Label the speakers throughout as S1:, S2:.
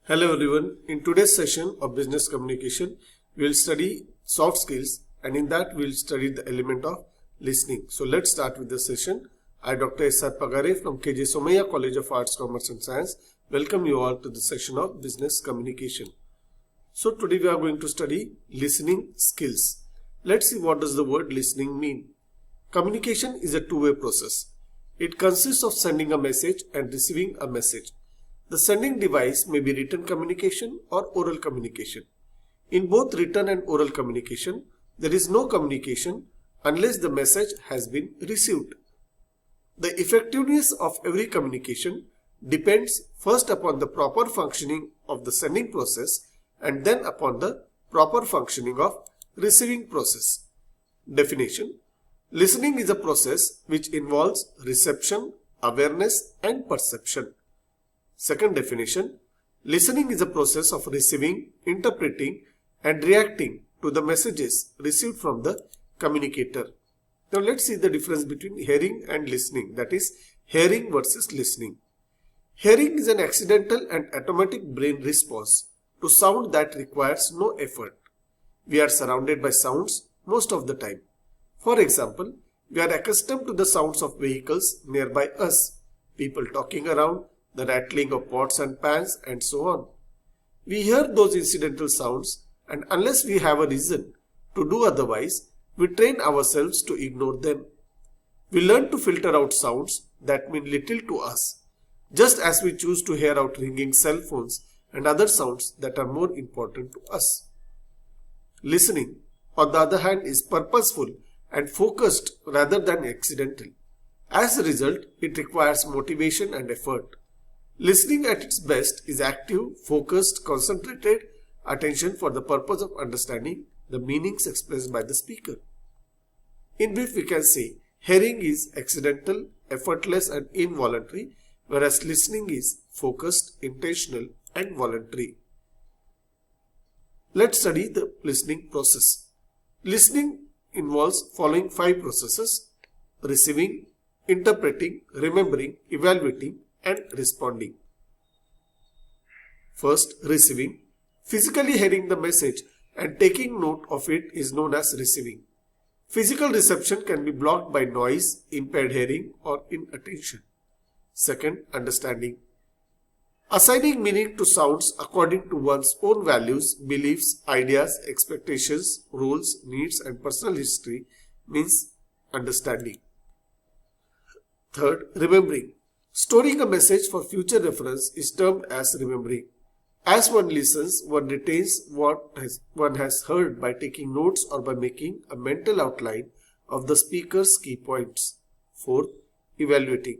S1: Hello everyone. In today's session of business communication, we will study soft skills, and in that we will study the element of listening. So let's start with the session. I, Dr. Pagare from K.J.Somaiya College of Arts, Commerce and Science, welcome you all to the session of business communication. So today we are going to study listening skills. Let's see what does the word listening mean. Communication is a two-way process. It consists of sending a message and receiving a message. The sending device may be written communication or oral communication. In both written and oral communication, there is no communication unless the message has been received. The effectiveness of every communication depends first upon the proper functioning of the sending process and then upon the proper functioning of receiving process. Definition: listening is a process which involves reception, awareness and perception. Second definition: listening is a process of receiving, interpreting and reacting to the messages received from the communicator. Now let's see the difference between hearing and listening, that is hearing versus listening. Hearing is an accidental and automatic brain response to sound that requires no effort. We are surrounded by sounds most of the time. For example, we are accustomed to the sounds of vehicles nearby us, people talking around, the rattling of pots and pans, and so on. We hear those incidental sounds, and unless we have a reason to do otherwise, we train ourselves to ignore them. We learn to filter out sounds that mean little to us, just as we choose to hear out ringing cell phones and other sounds that are more important to us. Listening, on the other hand, is purposeful and focused rather than accidental. As a result, it requires motivation and effort. Listening at its best is active, focused, concentrated attention for the purpose of understanding the meanings expressed by the speaker. In brief, we can say hearing is accidental, effortless and involuntary, whereas listening is focused, intentional and voluntary. Let's study the listening process. Listening involves following 5 processes: receiving, interpreting, remembering, evaluating and responding. First, receiving. Physically hearing the message and taking note of it is known as receiving. Physical reception can be blocked by noise, impaired hearing or inattention. Second, understanding. Assigning meaning to sounds according to one's own values, beliefs, ideas, expectations, roles, needs and personal history means understanding. Third, remembering. Storing a message for future reference is termed as remembering. As one listens, one retains what one has heard by taking notes or by making a mental outline of the speaker's key points. Fourth, evaluating.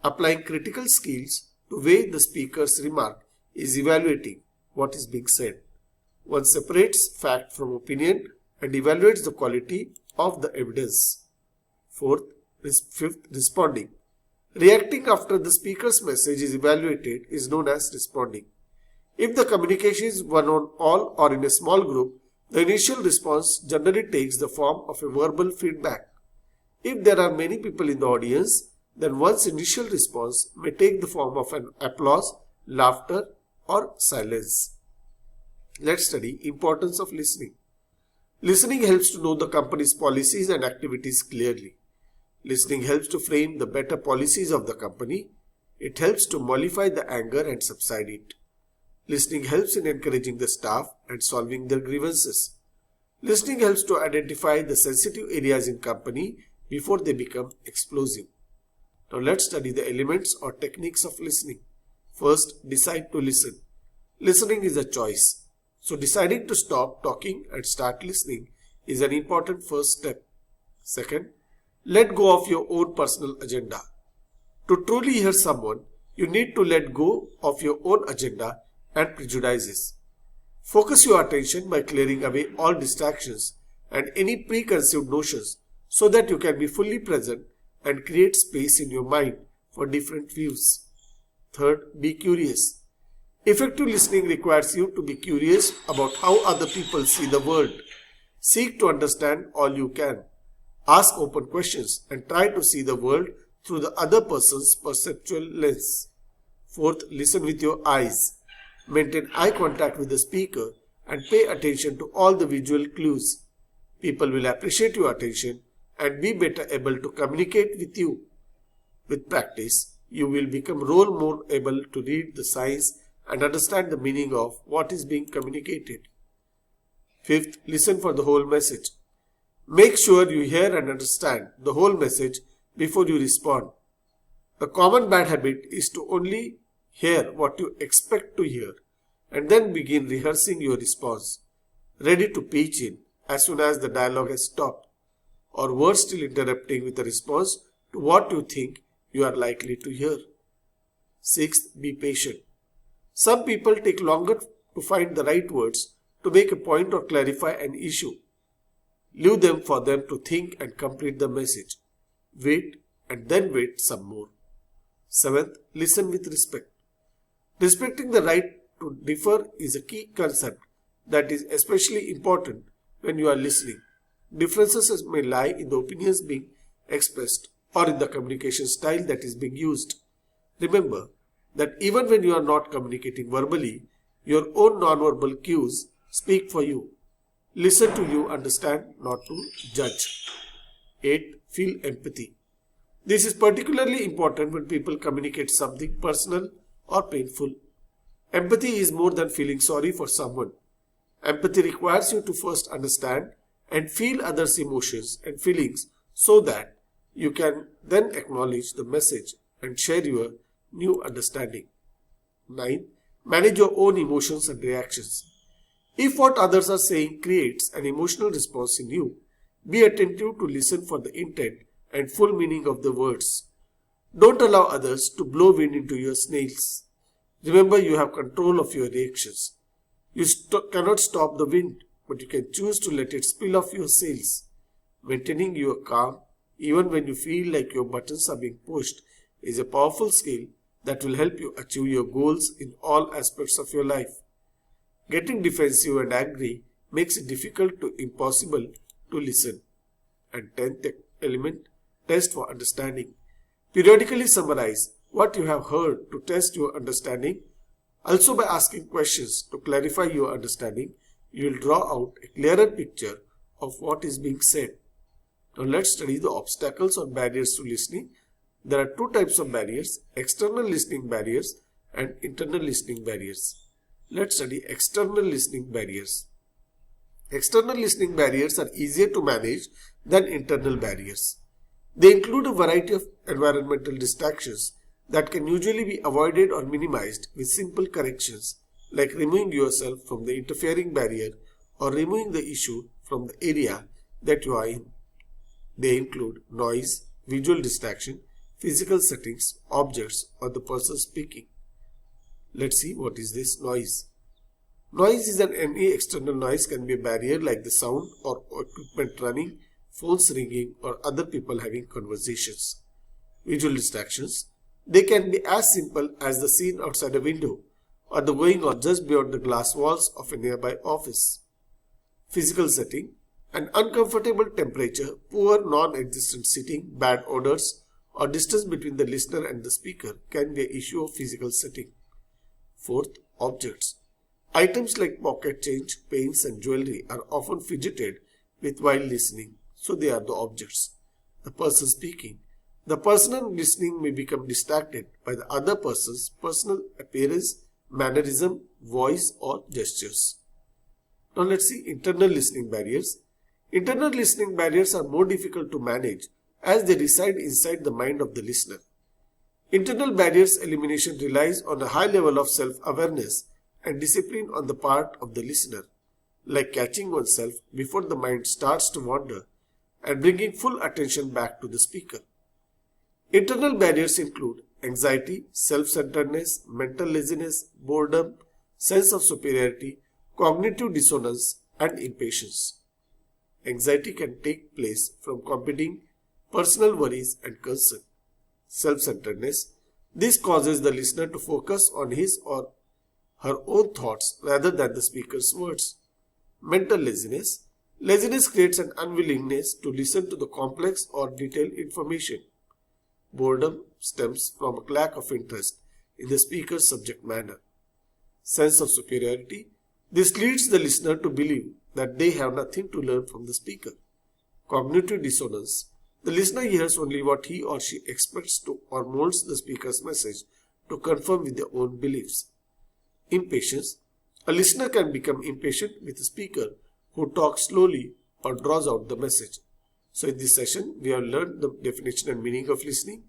S1: Applying critical skills to weigh the speaker's remark is evaluating what is being said. One separates fact from opinion and evaluates the quality of the evidence. Fifth, responding. Reacting after the speaker's message is evaluated is known as responding. If the communication is one on all or in a small group, the initial response generally takes the form of a verbal feedback. If there are many people in the audience, then one's initial response may take the form of an applause, laughter or silence. Let's study importance of listening. Listening helps to know the company's policies and activities clearly. Listening helps to frame the better policies of the company. It helps to mollify the anger and subside it. Listening helps in encouraging the staff and solving their grievances. Listening helps to identify the sensitive areas in company before they become explosive. Now let's study the elements or techniques of listening. First, decide to listen. Listening is a choice. So deciding to stop talking and start listening is an important first step. Second, let go of your own personal agenda. To truly hear someone, you need to let go of your own agenda and prejudices. Focus your attention by clearing away all distractions and any preconceived notions so that you can be fully present and create space in your mind for different views. Third, be curious. Effective listening requires you to be curious about how other people see the world. Seek to understand all you can. Ask open questions and try to see the world through the other person's perceptual lens. Fourth, listen with your eyes. Maintain eye contact with the speaker and pay attention to all the visual clues. People will appreciate your attention and be better able to communicate with you. With practice, you will become more able to read the signs and understand the meaning of what is being communicated. Fifth, listen for the whole message. Make sure you hear and understand the whole message before you respond. A common bad habit is to only hear what you expect to hear and then begin rehearsing your response, ready to pitch in as soon as the dialogue has stopped, or worse still, interrupting with a response to what you think you are likely to hear. Sixth, be patient. Some people take longer to find the right words to make a point or clarify an issue. Leave them for them to think and complete the message. Wait and then wait some more. Seventh, listen with respect. Respecting the right to differ is a key concept that is especially important when you are listening. Differences may lie in the opinions being expressed or in the communication style that is being used. Remember that even when you are not communicating verbally, your own nonverbal cues speak for you. Listen to you understand, not to judge. 8. Feel empathy. This is particularly important when people communicate something personal or painful. Empathy is more than feeling sorry for someone. Empathy requires you to first understand and feel others' emotions and feelings so that you can then acknowledge the message and share your new understanding. 9. Manage your own emotions and reactions. If what others are saying creates an emotional response in you, be attentive to listen for the intent and full meaning of the words. Don't allow others to blow wind into your sails. Remember, you have control of your reactions. You cannot stop the wind, but you can choose to let it spill off your sails. Maintaining your calm, even when you feel like your buttons are being pushed, is a powerful skill that will help you achieve your goals in all aspects of your life. Getting defensive and angry makes it difficult to impossible to listen. And 10th element, test for understanding. Periodically summarize what you have heard to test your understanding. Also, by asking questions to clarify your understanding, you will draw out a clearer picture of what is being said. Now let's study the obstacles or barriers to listening. There are two types of barriers: external listening barriers and internal listening barriers. Let's study external listening barriers. External listening barriers are easier to manage than internal barriers. They include a variety of environmental distractions that can usually be avoided or minimized with simple corrections, like removing yourself from the interfering barrier or removing the issue from the area that you are in. They include noise, visual distraction, physical settings, objects, or the person speaking. Let's see what is this noise. Noise is any external noise can be a barrier like the sound or equipment running, phones ringing, or other people having conversations. Visual distractions. They can be as simple as the scene outside a window or the going on just beyond the glass walls of a nearby office. Physical setting. An uncomfortable temperature, poor non-existent seating, bad odors, or distance between the listener and the speaker can be an issue of physical setting. Fourth, objects. Items like pocket change, pens, and jewelry are often fidgeted with while listening, so they are the objects. The person speaking. The person listening may become distracted by the other person's personal appearance, mannerism, voice, or gestures. Now let's see internal listening barriers. Internal listening barriers are more difficult to manage as they reside inside the mind of the listener. Internal barriers elimination relies on a high level of self-awareness and discipline on the part of the listener, like catching oneself before the mind starts to wander and bringing full attention back to the speaker. Internal barriers include anxiety, self-centeredness, mental laziness, boredom, sense of superiority, cognitive dissonance, and impatience. Anxiety can take place from competing personal worries and concern. Self-centeredness. This causes the listener to focus on his or her own thoughts rather than the speaker's words. Mental laziness. Laziness creates an unwillingness to listen to the complex or detailed information. Boredom stems from a lack of interest in the speaker's subject matter. sense of superiority. This leads the listener to believe that they have nothing to learn from the speaker. Cognitive dissonance. The listener hears only what he or she expects to or molds the speaker's message to conform with their own beliefs. Impatience. A listener can become impatient with a speaker who talks slowly or draws out the message. So in this session, we have learned the definition and meaning of listening,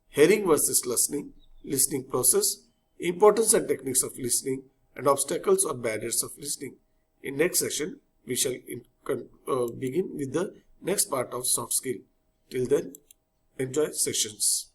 S1: hearing versus listening process, importance and techniques of listening, and obstacles or barriers of listening. In next session, we shall begin with the next part of soft skill. Till then, enjoy sessions.